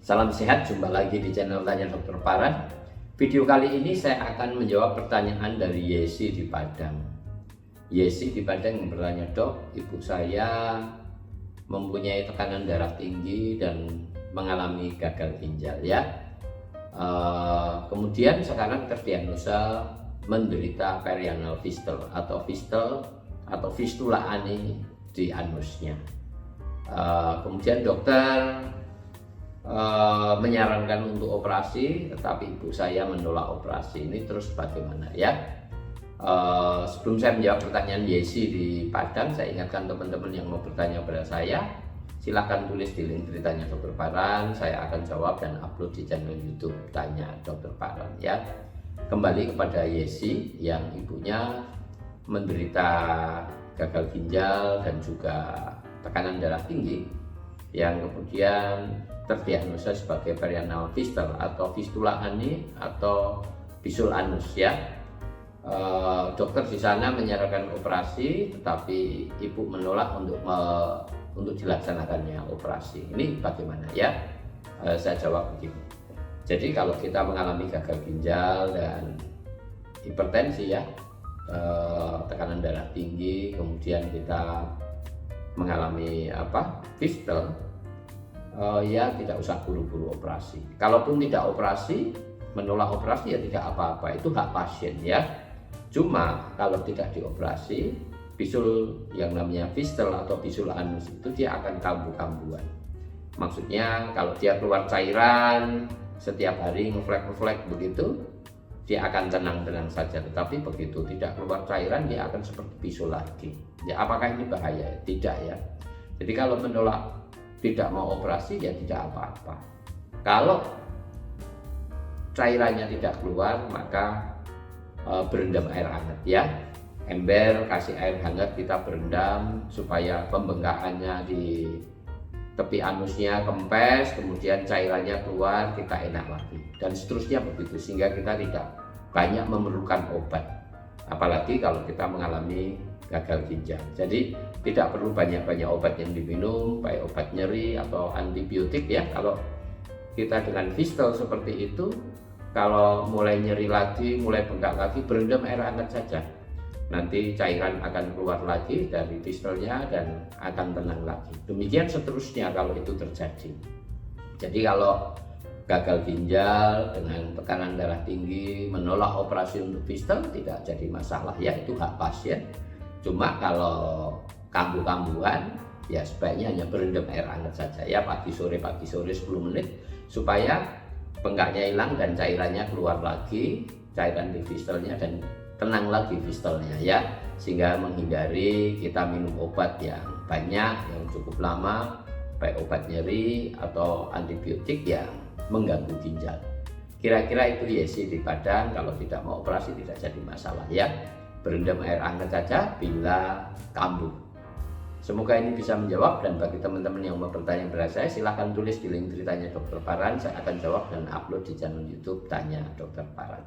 Salam sehat, jumpa lagi di channel Tanya Dokter Paran. Video kali ini saya akan menjawab pertanyaan dari Yesi di Padang. Yesi di Padang yang bertanya, "Dok, ibu saya mempunyai tekanan darah tinggi dan mengalami gagal ginjal ya. Kemudian sekarang terdiagnosa menderita perianal fistula atau fistula ani di anusnya. Kemudian dokter menyarankan untuk operasi, tetapi ibu saya menolak operasi. Ini terus bagaimana ya?" Sebelum saya menjawab pertanyaan Yesi di Padang, saya ingatkan teman-teman yang mau bertanya pada saya, silahkan tulis di link Tanya Dokter Paran. Saya akan jawab dan upload di channel YouTube Tanya Dokter Paran ya. Kembali kepada Yesi yang ibunya menderita gagal ginjal dan juga tekanan darah tinggi, yang kemudian terdiagnosa sebagai perianal fistula atau fistula ani atau bisul anus ya. Dokter di sana menyarankan operasi, tetapi ibu menolak untuk dilaksanakannya operasi. Ini bagaimana ya? Saya jawab begini. Jadi kalau kita mengalami gagal ginjal dan hipertensi ya, tekanan darah tinggi, kemudian kita mengalami fistula, ya tidak usah buru-buru operasi. Kalaupun tidak operasi, menolak operasi ya tidak apa-apa, itu hak pasien ya. Cuma kalau tidak dioperasi, bisul yang namanya fistula atau bisul anus itu dia akan kambuh-kambuhan. Maksudnya kalau dia keluar cairan setiap hari ngeflek begitu, dia akan tenang-tenang saja. Tetapi begitu tidak keluar cairan, dia akan seperti bisul lagi. Ya, apakah ini bahaya? Tidak ya. Jadi kalau menolak tidak mau operasi ya tidak apa-apa. Kalau cairannya tidak keluar, maka berendam air hangat ya. Ember, kasih air hangat, kita berendam supaya pembengkakannya di tepi anusnya kempes, kemudian cairannya keluar, kita enak lagi, dan seterusnya begitu, sehingga kita tidak banyak memerlukan obat, apalagi kalau kita mengalami gagal ginjal. Jadi tidak perlu banyak-banyak obat yang diminum, baik obat nyeri atau antibiotik ya. Kalau kita dengan fistula seperti itu, kalau mulai nyeri lagi, mulai bengkak lagi, berendam air hangat saja. Nanti cairan akan keluar lagi dari fistulnya dan akan tenang lagi. Demikian seterusnya kalau itu terjadi. Jadi kalau gagal ginjal dengan tekanan darah tinggi, menolak operasi untuk fistula tidak jadi masalah ya, itu hak pasien. Cuma kalau kambuh-kambuhan ya sebaiknya hanya berendam air hangat saja ya, pagi sore 10 menit, supaya bengkaknya hilang dan cairannya keluar lagi, cairan di fistulnya, dan tenang lagi fistulnya ya, sehingga menghindari kita minum obat yang banyak, yang cukup lama, baik obat nyeri atau antibiotik yang mengganggu ginjal. Kira-kira itu Yesi di Padang. Kalau tidak mau operasi tidak jadi masalah ya, berendam air hangat saja bila kambuh. Semoga ini bisa menjawab, dan bagi teman-teman yang mau bertanya kepada saya, silahkan tulis di link Tanya Dokter Paran. Saya akan jawab dan upload di channel YouTube Tanya Dokter Paran.